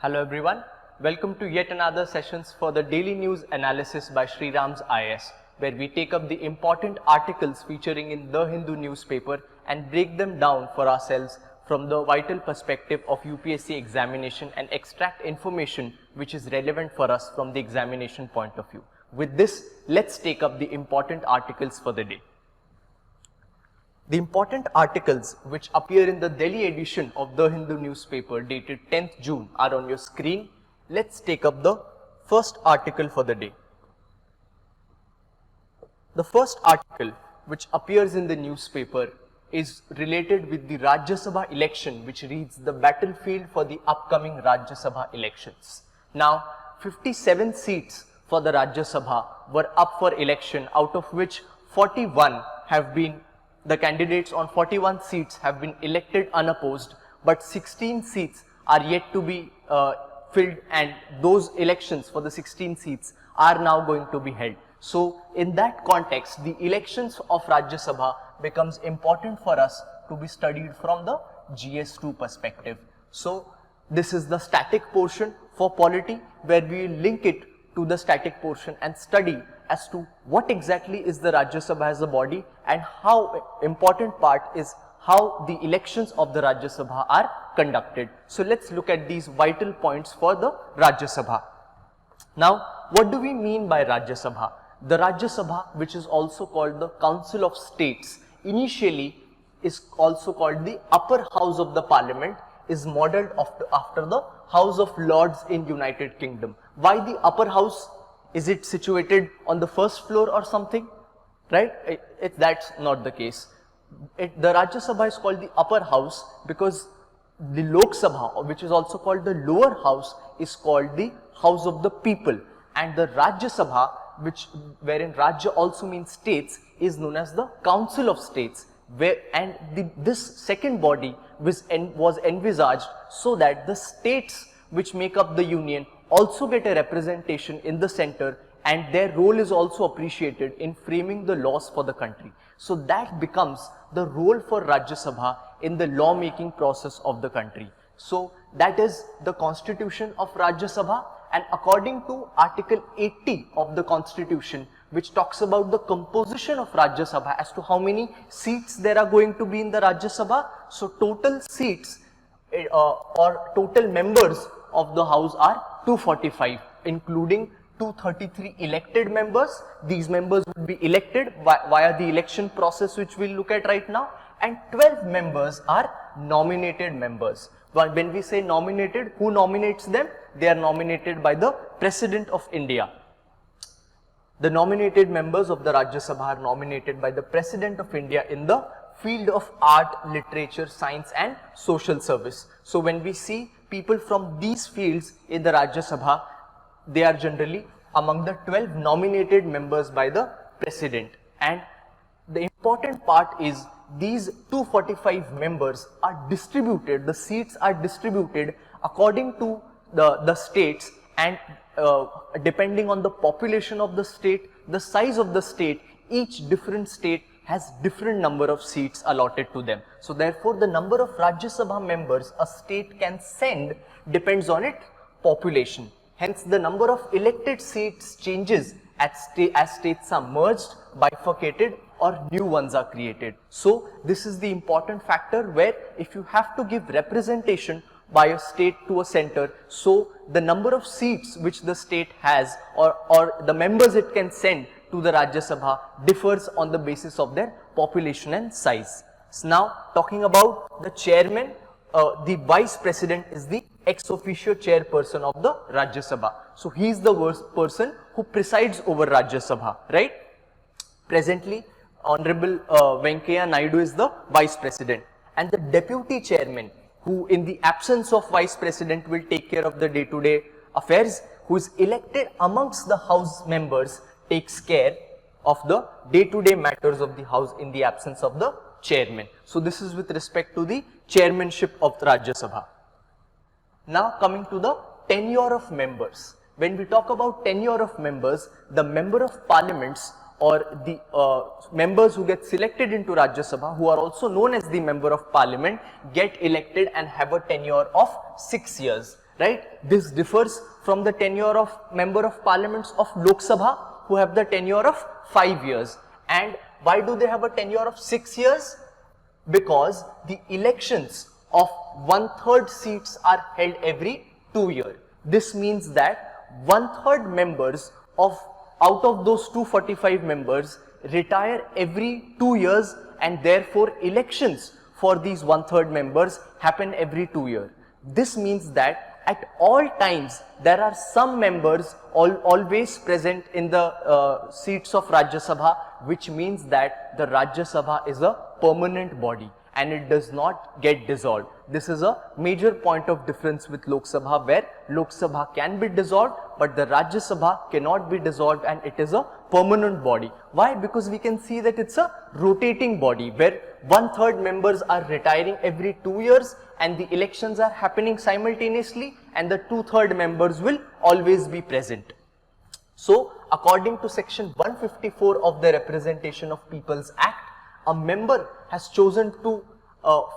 Hello everyone, welcome to yet another sessions for the daily news analysis by SRIRAM'S IAS, where we take up the important articles featuring in the Hindu newspaper and break them down for ourselves from the vital perspective of UPSC examination and extract information which is relevant for us from the examination point of view. With this, let's take up the important articles for the day. The important articles which appear in the Delhi edition of the Hindu newspaper dated 10th June are on your screen. Let's take up the first article for the day. The first article which appears in the newspaper is related with the Rajya Sabha election, which reads the battlefield for the upcoming Rajya Sabha elections. Now, 57 seats for the Rajya Sabha were up for election, out of which 41 have been the candidates on 41 seats have been elected unopposed, but 16 seats are yet to be filled, and those elections for the 16 seats are now going to be held. So, in that context, the elections of Rajya Sabha becomes important for us to be studied from the GS2 perspective. So, this is the static portion for polity, where we link it to the static portion and study as to what exactly is the Rajya Sabha as a body and how important part is how the elections of the Rajya Sabha are conducted. So, let's look at these vital points for the Rajya Sabha. Now, what do we mean by Rajya Sabha? The Rajya Sabha, which is also called the Council of States, initially is also called the upper house of the parliament, is modelled after the House of Lords in United Kingdom. Why the upper house? Is it situated on the first floor or something? Right? That's not the case. The Rajya Sabha is called the upper house because the Lok Sabha, which is also called the lower house, is called the House of the People, and the Rajya Sabha, wherein Rajya also means states, is known as the Council of States, this second body was envisaged so that the states which make up the union also get a representation in the center, and their role is also appreciated in framing the laws for the country. So that becomes the role for Rajya Sabha in the law making process of the country. So that is the constitution of Rajya Sabha, and according to Article 80 of the constitution, which talks about the composition of Rajya Sabha as to how many seats there are going to be in the Rajya Sabha. So total seats or total members of the house are 245, including 233 elected members. These members will be elected via the election process, which we'll look at right now, and 12 members are nominated members. But when we say nominated, who nominates them? They are nominated by the President of India. The nominated members of the Rajya Sabha are nominated by the President of India in the field of art, literature, science and social service. So when we see people from these fields in the Rajya Sabha, they are generally among the 12 nominated members by the President. And the important part is these 245 members are distributed, the seats are distributed according to the states, and depending on the population of the state, the size of the state, each different state has different number of seats allotted to them. So therefore, the number of Rajya Sabha members a state can send depends on its population. Hence, the number of elected seats changes as states are merged, bifurcated, or new ones are created. So this is the important factor, where if you have to give representation by a state to a center, so the number of seats which the state has or the members it can send to the Rajya Sabha differs on the basis of their population and size. So now, talking about the chairman, the vice president is the ex officio chairperson of the Rajya Sabha. So he is the person who presides over Rajya Sabha, right? Presently, Honorable Venkaiah Naidu is the vice president, and the deputy chairman, who in the absence of vice president will take care of the day-to-day affairs, who is elected amongst the house members, takes care of the day-to-day matters of the house in the absence of the chairman. So this is with respect to the chairmanship of the Rajya Sabha. Now coming to the tenure of members. When we talk about tenure of members, the member of parliaments or the members who get selected into Rajya Sabha, who are also known as the member of parliament, get elected and have a tenure of 6 years, right? This differs from the tenure of member of parliaments of Lok Sabha, who have the tenure of 5 years. And why do they have a tenure of 6 years? Because the elections of 1/3 seats are held every 2 years. This means that 1/3 members out of those 245 members retire every 2 years, and therefore elections for these 1/3 members happen every 2 years. This means that at all times there are some members always present in the seats of Rajya Sabha, which means that the Rajya Sabha is a permanent body and it does not get dissolved. This is a major point of difference with Lok Sabha, where Lok Sabha can be dissolved but the Rajya Sabha cannot be dissolved, and it is a permanent body. Why? Because we can see that it's a rotating body where 1/3 members are retiring every 2 years and the elections are happening simultaneously, and the 2/3 members will always be present. So according to section 154 of the Representation of People's Act, a member has chosen to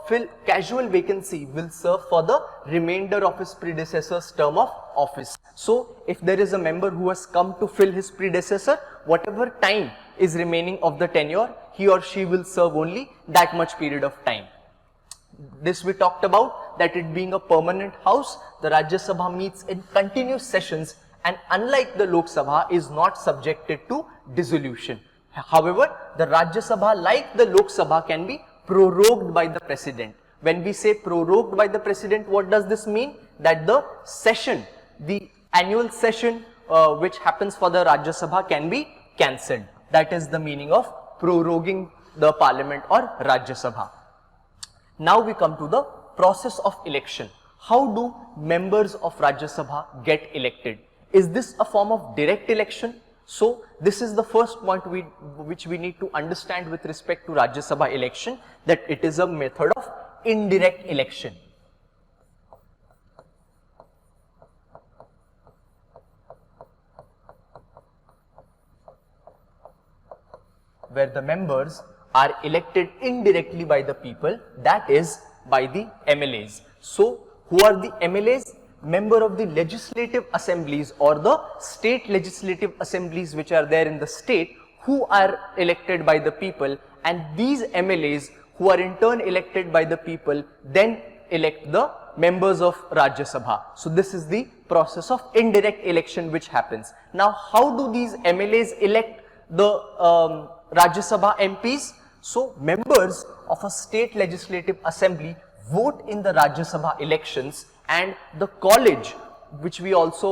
fill casual vacancy will serve for the remainder of his predecessor's term of office. So if there is a member who has come to fill his predecessor, whatever time is remaining of the tenure, he or she will serve only that much period of time. This we talked about, that it being a permanent house, the Rajya Sabha meets in continuous sessions, and unlike the Lok Sabha is not subjected to dissolution. However, the Rajya Sabha, like the Lok Sabha, can be prorogued by the President. When we say prorogued by the President, what does this mean? That the session, the annual session which happens for the Rajya Sabha can be cancelled. That is the meaning of proroguing the Parliament or Rajya Sabha. Now we come to the process of election. How do members of Rajya Sabha get elected? Is this a form of direct election? So this is the first point which we need to understand with respect to Rajya Sabha election, that it is a method of indirect election. Where the members are elected indirectly by the people, that is by the MLAs. So who are the MLAs? Member of the legislative assemblies or the state legislative assemblies which are there in the state, who are elected by the people, and these MLAs, who are in turn elected by the people, then elect the members of Rajya Sabha. So this is the process of indirect election which happens. Now how do these MLAs elect the Rajya Sabha MPs? So members of a state legislative assembly vote in the Rajya Sabha elections, and the college, which we also,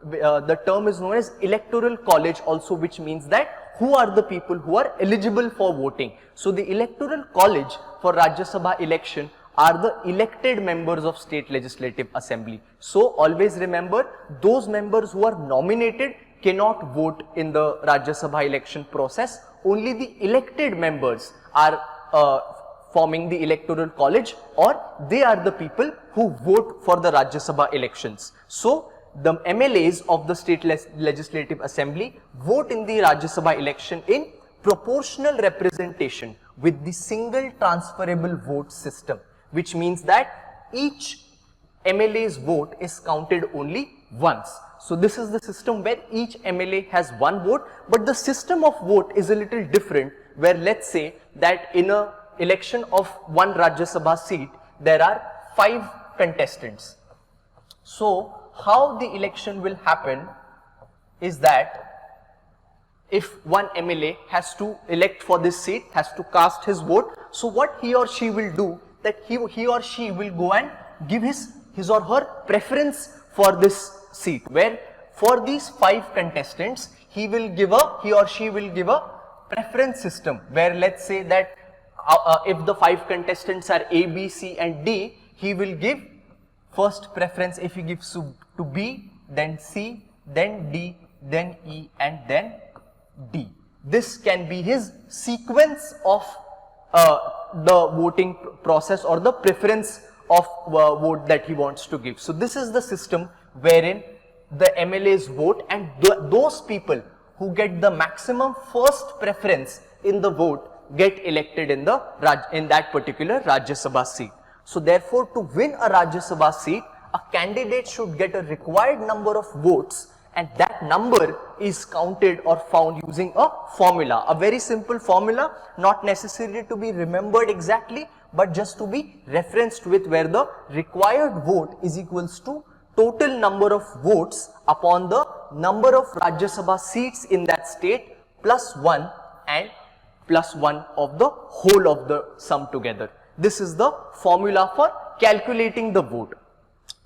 the term is known as electoral college also, which means that who are the people who are eligible for voting. So the electoral college for Rajya Sabha election are the elected members of state legislative assembly. So always remember, those members who are nominated cannot vote in the Rajya Sabha election process. Only the elected members are forming the electoral college, or they are the people who vote for the Rajya Sabha elections. So the MLAs of the state legislative assembly vote in the Rajya Sabha election in proportional representation with the single transferable vote system, which means that each MLA's vote is counted only once. So this is the system where each MLA has one vote, but the system of vote is a little different, where let's say that in a election of one Rajya Sabha seat, there are 5 contestants. So how the election will happen is that if one MLA has to elect for this seat, has to cast his vote, so what he or she will do, that he or she will go and give his or her preference for this seat, where for these 5 contestants, he or she will give a preference system, where let's say that if the 5 contestants are A, B, C and D, he will give first preference. If he gives to B, then C, then D, then E and then D. This can be his sequence of the voting process or the preference of vote that he wants to give. So this is the system wherein the MLAs vote, and those people who get the maximum first preference in the vote get elected in that particular Rajya Sabha seat. So therefore, to win a Rajya Sabha seat, a candidate should get a required number of votes, and that number is counted or found using a formula, a very simple formula, not necessarily to be remembered exactly, but just to be referenced with, where the required vote is equals to total number of votes upon the number of Rajya Sabha seats in that state plus 1 and plus 1 of the whole of the sum together. This is the formula for calculating the vote.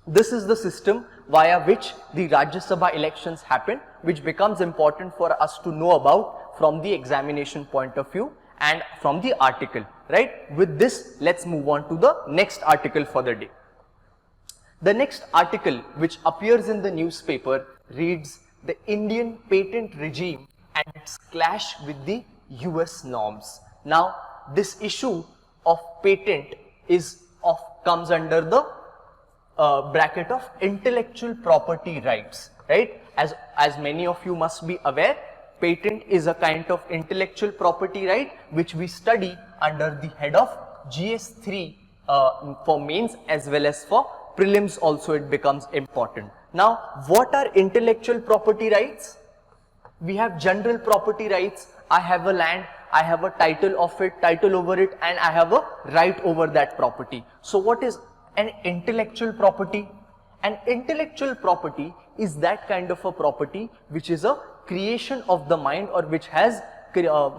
This is the system via which the Rajya Sabha elections happen, which becomes important for us to know about from the examination point of view and from the article, right? With this, let's move on to the next article for the day. The next article which appears in the newspaper reads the Indian patent regime and its clash with the US norms. Now, this issue of patent comes under the bracket of intellectual property rights, right? As many of you must be aware, patent is a kind of intellectual property right which we study under the head of GS3 for mains as well as for prelims also it becomes important. Now, what are intellectual property rights? We have general property rights. I have a land, I have a title over it, and I have a right over that property. So what is an intellectual property? An intellectual property is that kind of a property which is a creation of the mind, or which has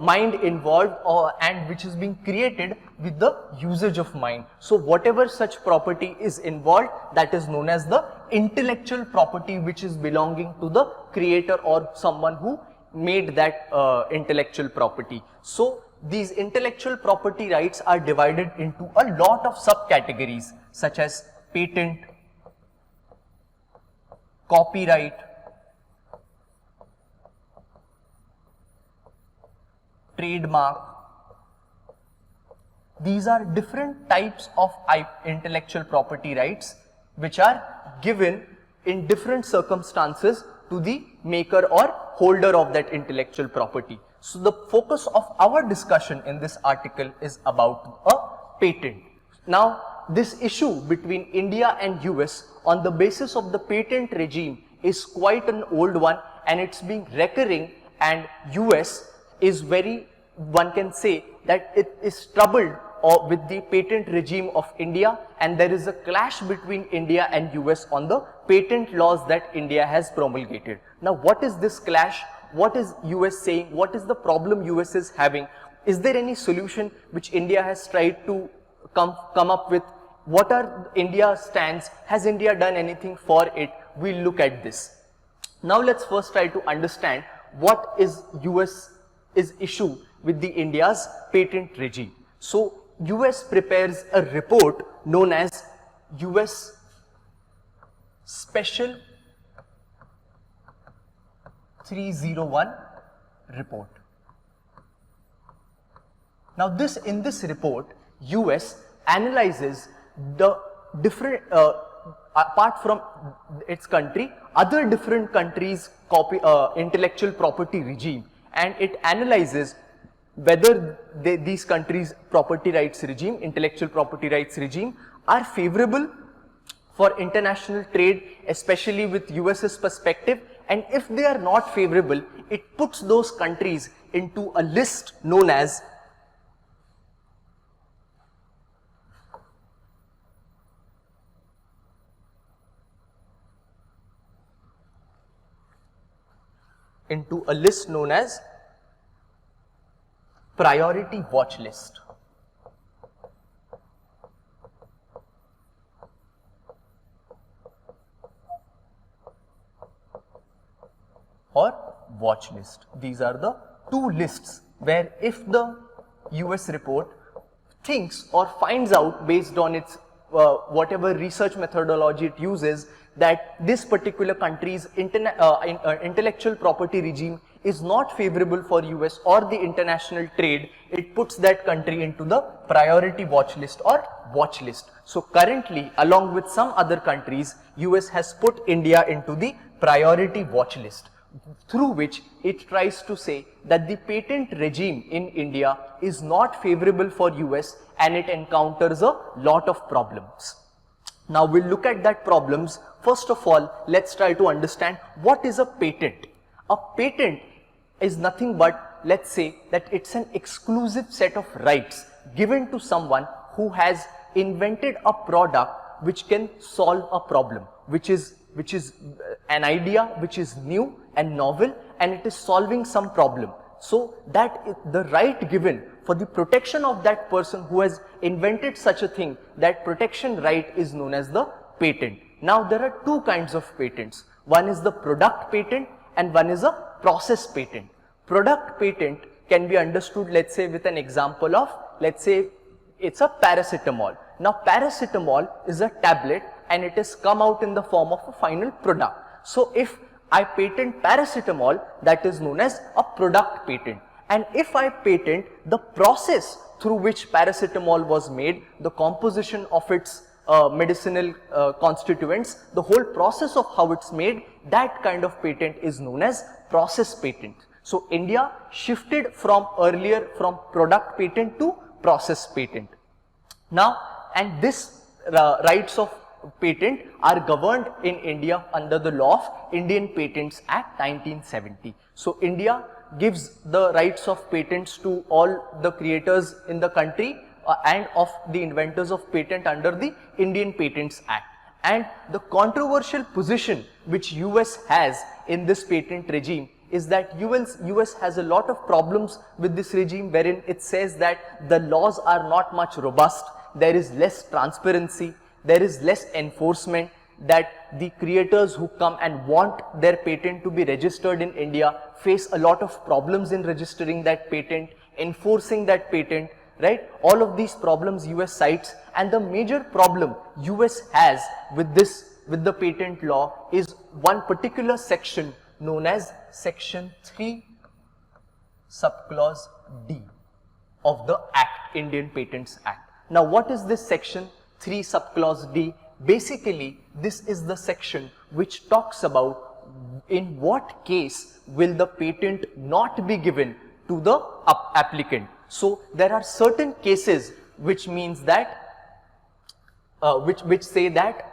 mind involved, and which is being created with the usage of mind. So whatever such property is involved, that is known as the intellectual property, which is belonging to the creator or someone who made that intellectual property. So these intellectual property rights are divided into a lot of subcategories such as patent, copyright, trademark. These are different types of intellectual property rights which are given in different circumstances to the maker or holder of that intellectual property. So the focus of our discussion in this article is about a patent. Now, this issue between India and US on the basis of the patent regime is quite an old one, and it's been recurring, and US is very, one can say that it is troubled with the patent regime of India, and there is a clash between India and US on the patent laws that India has promulgated. Now, what is this clash? What is US saying? What is the problem US is having? Is there any solution which India has tried to come up with? What are India's stands? Has India done anything for it? We'll look at this. Now, let's first try to understand what is US's issue with the India's patent regime. So, US prepares a report known as US Special 301 report. Now, in this report, US analyzes the different, apart from its country, other different countries' intellectual property regime, and it analyzes whether these countries' property rights regime, intellectual property rights regime, are favorable for international trade, especially with US's perspective, and if they are not favorable, it puts those countries into a list known as priority watch list. Or watch list. These are the two lists where if the US report thinks or finds out based on its whatever research methodology it uses that this particular country's intellectual property regime is not favorable for US or the international trade, it puts that country into the priority watch list or watch list. So currently, along with some other countries, US has put India into the priority watch list, through which it tries to say that the patent regime in India is not favorable for US and it encounters a lot of problems. Now we'll look at that problems. First of all, let's try to understand what is a patent. A patent is nothing but, let's say that it's an exclusive set of rights given to someone who has invented a product which can solve a problem, which is an idea which is new and novel, and it is solving some problem. So that the right given for the protection of that person who has invented such a thing, that protection right is known as the patent. Now there are two kinds of patents. One is the product patent and one is a process patent. Product patent can be understood, let's say, with an example of, let's say it's a paracetamol. Now paracetamol is a tablet and it has come out in the form of a final product. So if I patent paracetamol, that is known as a product patent. And if I patent the process through which paracetamol was made, the composition of its medicinal constituents, the whole process of how it's made, that kind of patent is known as process patent. So India shifted from earlier from product patent to process patent. Now, and this rights of patent are governed in India under the law of Indian Patents Act 1970. So India gives the rights of patents to all the creators in the country and of the inventors of patent under the Indian Patents Act. And the controversial position which US has in this patent regime is that US has a lot of problems with this regime, wherein it says that the laws are not much robust, there is less transparency, there is less enforcement, that the creators who come and want their patent to be registered in India face a lot of problems in registering that patent, enforcing that patent, right? All of these problems US cites, and the major problem US has with the patent law is one particular section known as section 3 subclause D of the Act, Indian Patents Act. Now what is this section 3 subclause D? Basically, this is the section which talks about in what case will the patent not be given to the applicant. So there are certain cases which means that which say that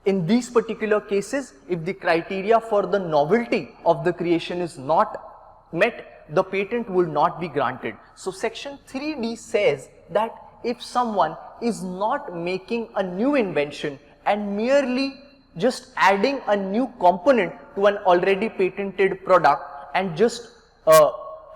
in these particular cases, if the criteria for the novelty of the creation is not met, the patent will not be granted. So section 3D says that if someone is not making a new invention and merely just adding a new component to an already patented product and just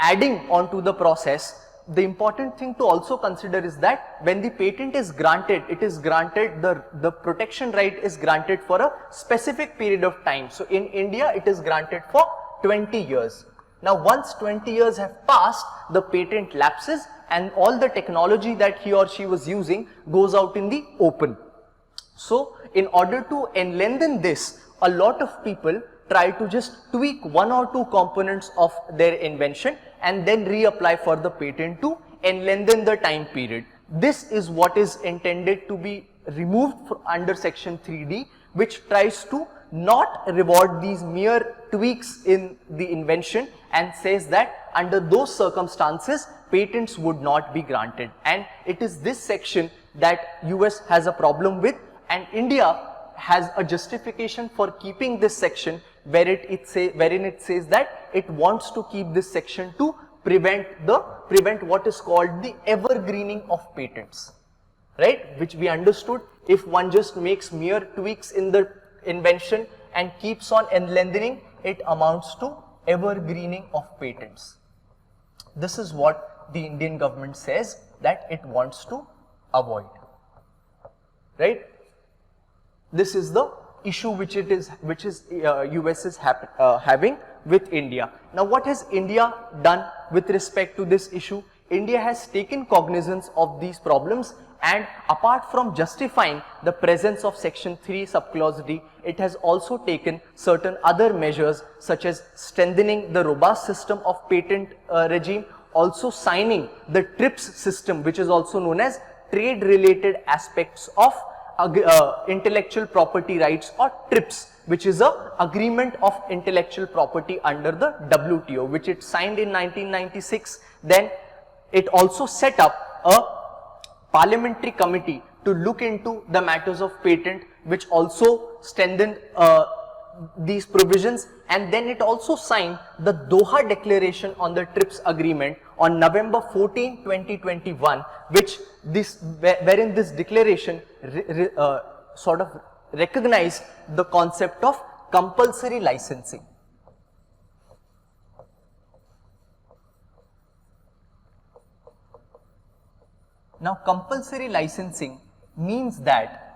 adding onto the process, the important thing to also consider is that when the patent is granted, it is granted, the protection right is granted for a specific period of time. So in India, it is granted for 20 years. Now once 20 years have passed, the patent lapses and all the technology that he or she was using goes out in the open. So in order to lengthen this, a lot of people try to just tweak one or two components of their invention and then reapply for the patent to lengthen the time period. This is what is intended to be removed under section 3D, which tries to not reward these mere tweaks in the invention and says that under those circumstances patents would not be granted. And it is this section that US has a problem with, and India has a justification for keeping this section wherein it says that it wants to keep this section to prevent what is called the evergreening of patents, right? Which we understood, if one just makes mere tweaks in the invention and keeps on lengthening, it amounts to evergreening of patents. This is what the Indian government says that it wants to avoid, right? This is the issue which US is having with India. Now what has India done with respect to this issue? India has taken cognizance of these problems, and apart from justifying the presence of section 3 subclause D, it has also taken certain other measures such as strengthening the robust system of patent regime, also signing the TRIPS system, which is also known as trade related aspects of intellectual property rights, or TRIPS, which is a agreement of intellectual property under the WTO, which it signed in 1996. Then it also set up a parliamentary committee to look into the matters of patent, which also strengthened these provisions, and then it also signed the Doha Declaration on the TRIPS agreement on November 14, 2021, wherein this declaration sort of recognized the concept of compulsory licensing. Now, compulsory licensing means that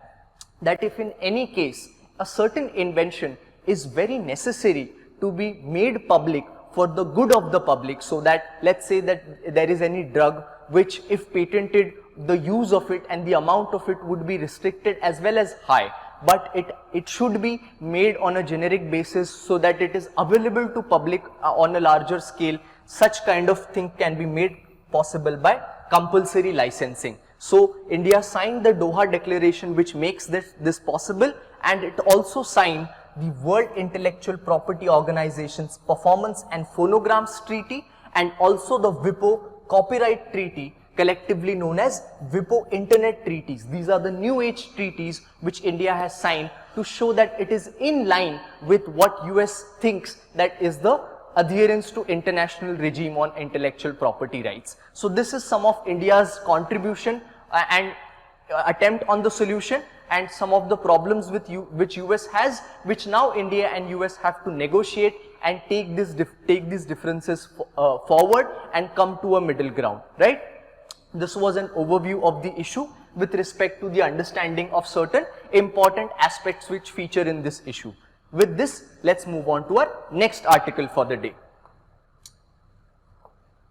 if in any case a certain invention is very necessary to be made public for the good of the public, so that let's say that there is any drug which if patented, the use of it and the amount of it would be restricted as well as high, but it should be made on a generic basis so that it is available to public on a larger scale. Such kind of thing can be made possible by compulsory licensing. So India signed the Doha Declaration, which makes this possible, and it also signed the World Intellectual Property Organization's Performance and Phonograms Treaty, and also the WIPO Copyright Treaty, collectively known as WIPO Internet Treaties. These are the new age treaties which India has signed to show that it is in line with what US thinks that is the adherence to international regime on intellectual property rights. So this is some of India's contribution and attempt on the solution, and some of the problems which US has, which now India and US have to negotiate and take these differences forward and come to a middle ground, right? This was an overview of the issue with respect to the understanding of certain important aspects which feature in this issue. With this, let's move on to our next article for the day.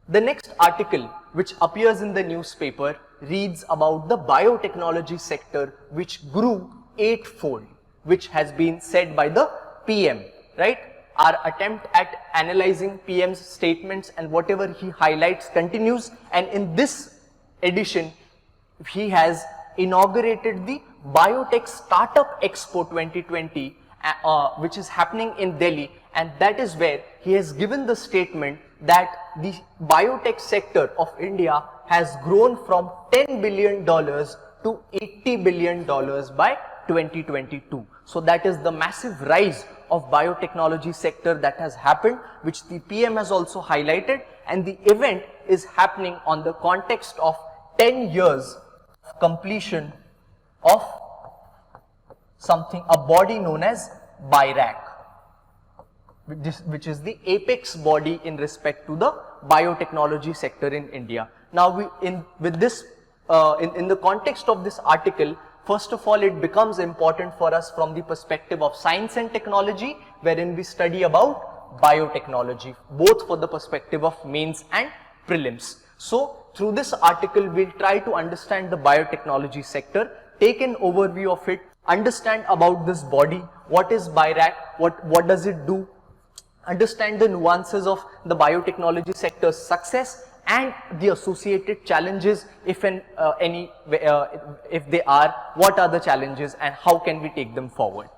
The next article which appears in the newspaper reads about the biotechnology sector, which grew 8-fold, which has been said by the PM, right? Our attempt at analyzing PM's statements and whatever he highlights continues, and in this edition, he has inaugurated the Biotech Startup Expo 2020, which is happening in Delhi, and that is where he has given the statement that the biotech sector of India has grown from $10 billion to $80 billion by 2022. So that is the massive rise of biotechnology sector that has happened, which the PM has also highlighted, and the event is happening on the context of 10 years completion of a body known as BIRAC, which is the apex body in respect to the biotechnology sector in India. Now, in the context of this article, first of all, it becomes important for us from the perspective of science and technology, wherein we study about biotechnology, both for the perspective of mains and prelims. So, through this article, we'll try to understand the biotechnology sector, take an overview of it, understand about this body, what is BIRAC, what does it do, understand the nuances of the biotechnology sector's success and the associated challenges, if they are, what are the challenges and how can we take them forward.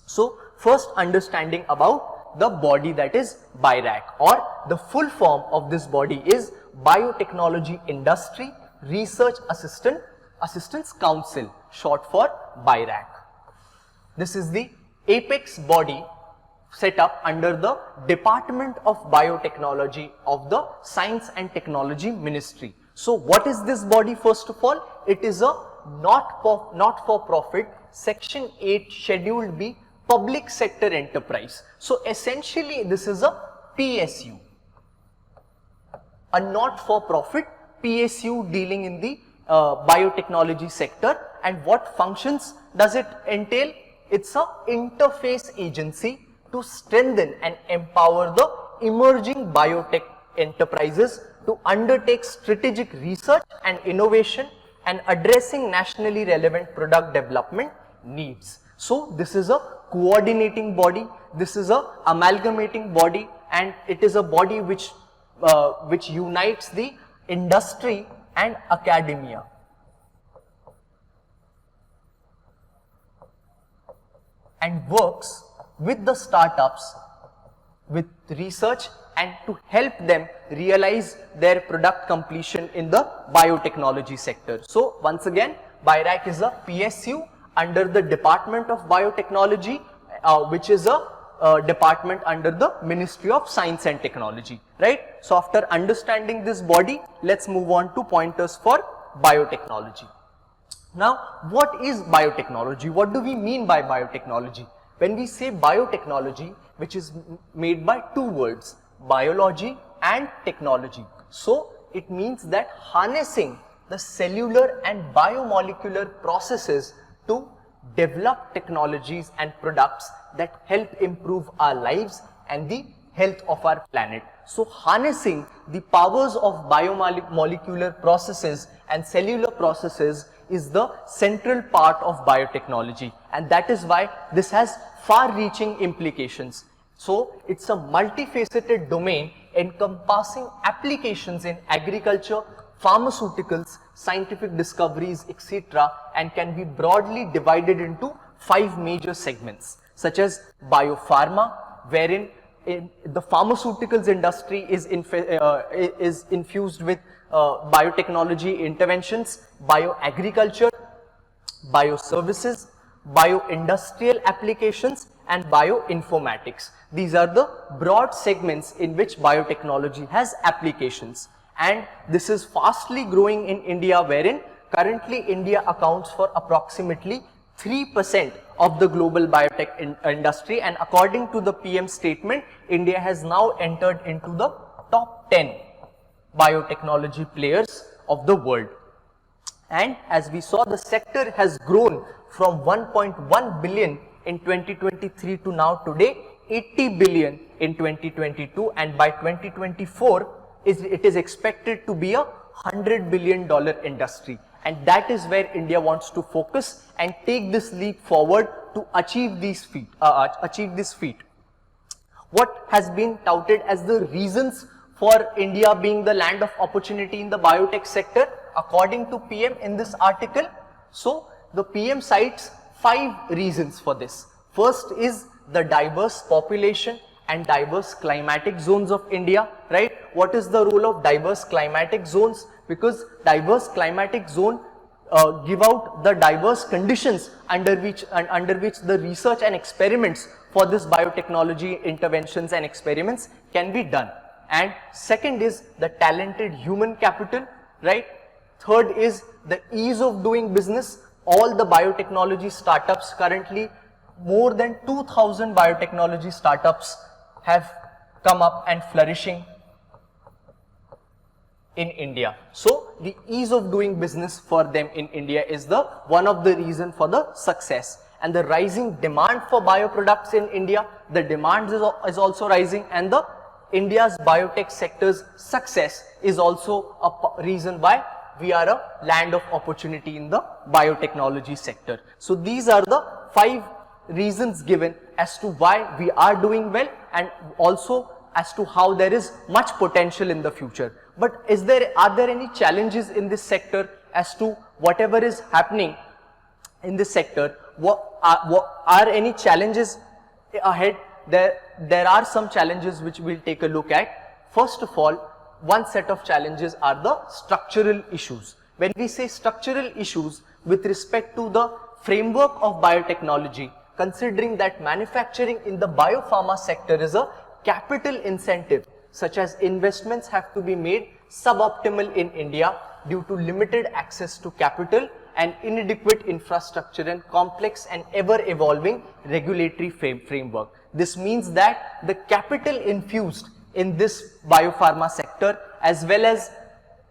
So, first understanding about the body, that is BIRAC, or the full form of this body is Biotechnology Industry Research Assistance Council, short for BIRAC. This is the apex body set up under the Department of Biotechnology of the Science and Technology Ministry. So what is this body? First of all, it is a not-for-profit Section 8 Schedule B public sector enterprise. So essentially this is a PSU, a not-for-profit PSU dealing in the biotechnology sector. And what functions does it entail? It's a interface agency to strengthen and empower the emerging biotech enterprises to undertake strategic research and innovation and addressing nationally relevant product development needs. So this is a coordinating body, this is a amalgamating body, and it is a body which unites the industry and academia. And works with the startups with research and to help them realize their product completion in the biotechnology sector. So once again, BIRAC is a PSU under the Department of Biotechnology, which is a department under the Ministry of Science and Technology, right? So after understanding this body, let's move on to pointers for biotechnology. Now, what is biotechnology? What do we mean by biotechnology? When we say biotechnology, which is made by two words, biology and technology. So it means that harnessing the cellular and biomolecular processes to develop technologies and products that help improve our lives and the health of our planet. So harnessing the powers of biomolecular processes and cellular processes is the central part of biotechnology, and that is why this has far-reaching implications. So it's a multifaceted domain encompassing applications in agriculture, pharmaceuticals, scientific discoveries, etc., and can be broadly divided into 5 major segments, such as biopharma, wherein the pharmaceuticals industry is infused with biotechnology interventions, bioagriculture, bioservices, bioindustrial applications, and bioinformatics. These are the broad segments in which biotechnology has applications, and this is fastly growing in India, wherein currently India accounts for approximately 3% of the global biotech industry, and according to the PM statement, India has now entered into the top 10 biotechnology players of the world. And as we saw, the sector has grown from 1.1 billion in 2023 to now today 80 billion in 2022, and by 2024 it is expected to be a $100 billion industry, and that is where India wants to focus and take this leap forward to achieve this feat. What has been touted as the reasons for India being the land of opportunity in the biotech sector according to PM in this article? So the PM cites 5 reasons for this. First is the diverse population and diverse climatic zones of India, right? What is the role of diverse climatic zones? Because diverse climatic zone give out the diverse conditions under which the research and experiments for this biotechnology interventions and experiments can be done. And second is the talented human capital, right? Third is the ease of doing business. All the biotechnology startups currently, more than 2,000 biotechnology startups have come up and flourishing in India. So the ease of doing business for them in India is the one of the reason for the success. And the rising demand for bioproducts in India, the demand is also rising, and the India's biotech sector's success is also a reason why we are a land of opportunity in the biotechnology sector. So these are the 5 reasons given as to why we are doing well, and also as to how there is much potential in the future. But are there any challenges in this sector as to whatever is happening in this sector? What are any challenges ahead? There are some challenges which we'll take a look at. First of all, one set of challenges are the structural issues. When we say structural issues with respect to the framework of biotechnology, considering that manufacturing in the biopharma sector is a capital incentive, such as investments have to be made suboptimal in India due to limited access to capital and inadequate infrastructure and complex and ever evolving regulatory framework. This means that the capital infused in this biopharma sector as well as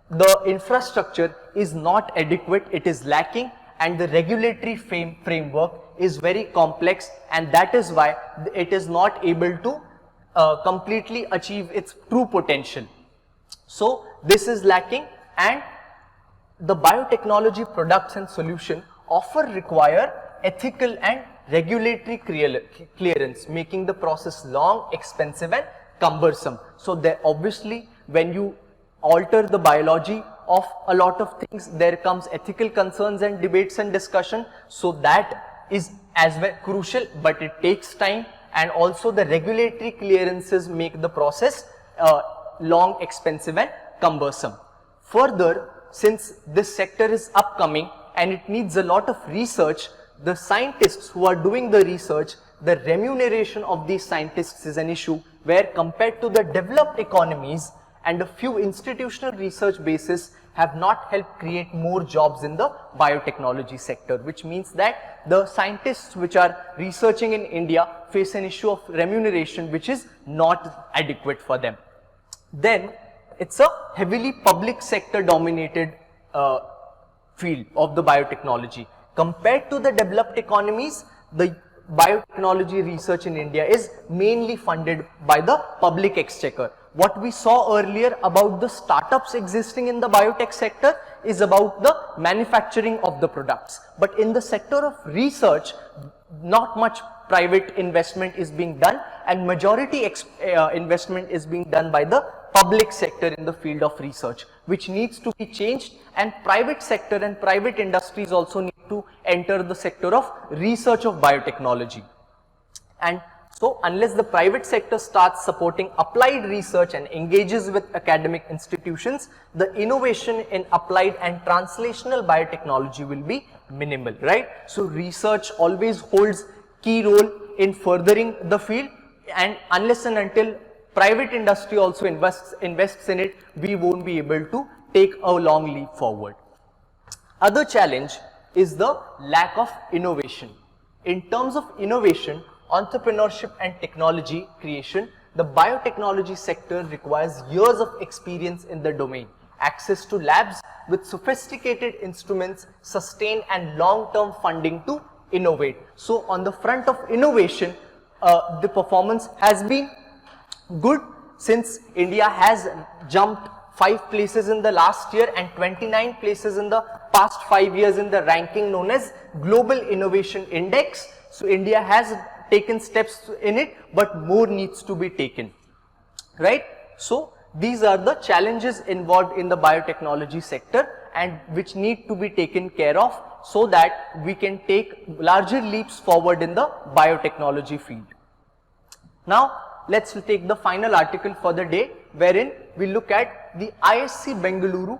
the infrastructure is not adequate, it is lacking, and the regulatory framework is very complex, and that is why it is not able to completely achieve its true potential. So this is lacking, and the biotechnology products and solution often require ethical and regulatory clearance, making the process long, expensive and cumbersome. So there obviously, when you alter the biology of a lot of things, there comes ethical concerns and debates and discussion. So that is as well crucial, but it takes time, and also the regulatory clearances make the process long, expensive and cumbersome. Further, since this sector is upcoming and it needs a lot of research, the scientists who are doing the research, the remuneration of these scientists is an issue, where compared to the developed economies and a few institutional research bases have not helped create more jobs in the biotechnology sector, which means that the scientists which are researching in India face an issue of remuneration which is not adequate for them. Then it's a heavily public sector dominated field of the biotechnology. Compared to the developed economies, the biotechnology research in India is mainly funded by the public exchequer. What we saw earlier about the startups existing in the biotech sector is about the manufacturing of the products. But in the sector of research, not much private investment is being done, and majority investment is being done by the public sector in the field of research, which needs to be changed, and private sector and private industries also need to enter the sector of research of biotechnology. And so unless the private sector starts supporting applied research and engages with academic institutions, the innovation in applied and translational biotechnology will be minimal, right? So research always holds key role in furthering the field, and unless and until private industry also invests in it, we won't be able to take a long leap forward. Other challenge is the lack of innovation. In terms of innovation, entrepreneurship and technology creation, the biotechnology sector requires years of experience in the domain, access to labs with sophisticated instruments, sustained and long-term funding to innovate. So on the front of innovation, the performance has been good, since India has jumped 5 places in the last year and 29 places in the past 5 years in the ranking known as Global Innovation Index. So India has taken steps in it, but more needs to be taken, right? So these are the challenges involved in the biotechnology sector and which need to be taken care of so that we can take larger leaps forward in the biotechnology field. Now let's take the final article for the day, wherein we look at the IIIT Bengaluru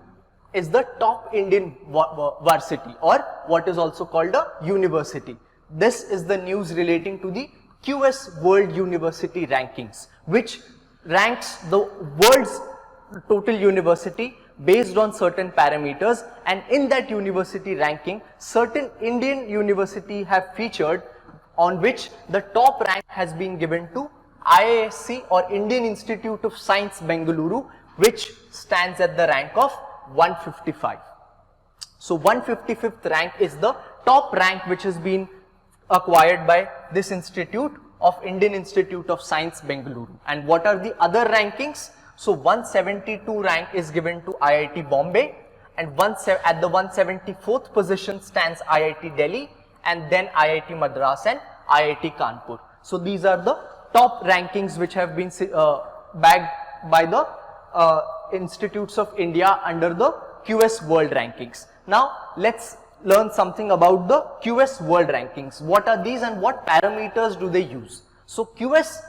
is the top Indian varsity, or what is also called a university. This is the news relating to the QS World University Rankings, which ranks the world's total university based on certain parameters, and in that university ranking, certain Indian university have featured, on which the top rank has been given to IISc, or Indian Institute of Science Bengaluru, which stands at the rank of 155. So 155th rank is the top rank which has been acquired by this institute of Indian Institute of Science Bengaluru. And what are the other rankings? So 172 rank is given to IIT Bombay, and at the 174th position stands IIT Delhi, and then IIT Madras and IIT Kanpur. So these are the top rankings which have been bagged by the institutes of India under the QS World Rankings. Now let's learn something about the QS World Rankings. What are these and what parameters do they use? So QS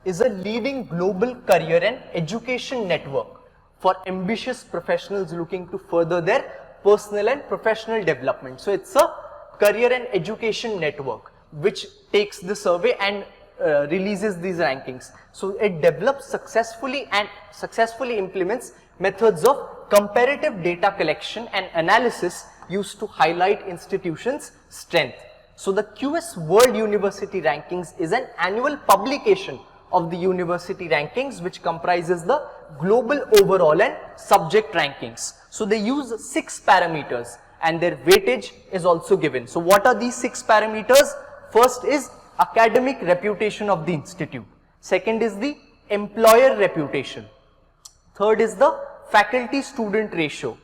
is a leading global career and education network for ambitious professionals looking to further their personal and professional development. So it's a career and education network which takes the survey and releases these rankings. So it develops successfully and successfully implements methods of comparative data collection and analysis used to highlight institutions' strength. So the QS World University Rankings is an annual publication of the university rankings which comprises the global overall and subject rankings. So they use 6 parameters and their weightage is also given. So what are these 6 parameters? First is academic reputation of the institute. Second is the employer reputation. Third is the faculty-student ratio.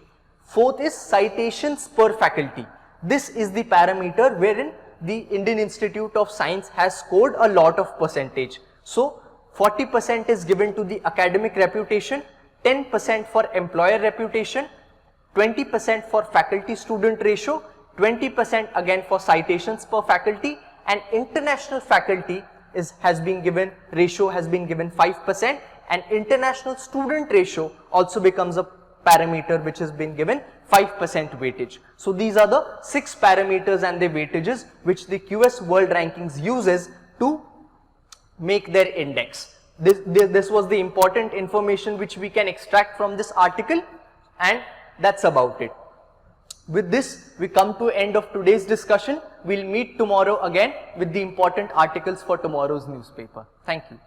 Fourth is citations per faculty. This is the parameter wherein the Indian Institute of Science has scored a lot of percentage. So 40% is given to the academic reputation, 10% for employer reputation, 20% for faculty-student ratio, 20% again for citations per faculty, and international faculty has been given 5%, and international student ratio also becomes a parameter which has been given 5% weightage. So these are the 6 parameters and their weightages which the QS World Rankings uses to make their index. This was the important information which we can extract from this article, and that's about it. With this, we come to end of today's discussion. We'll meet tomorrow again with the important articles for tomorrow's newspaper. Thank you.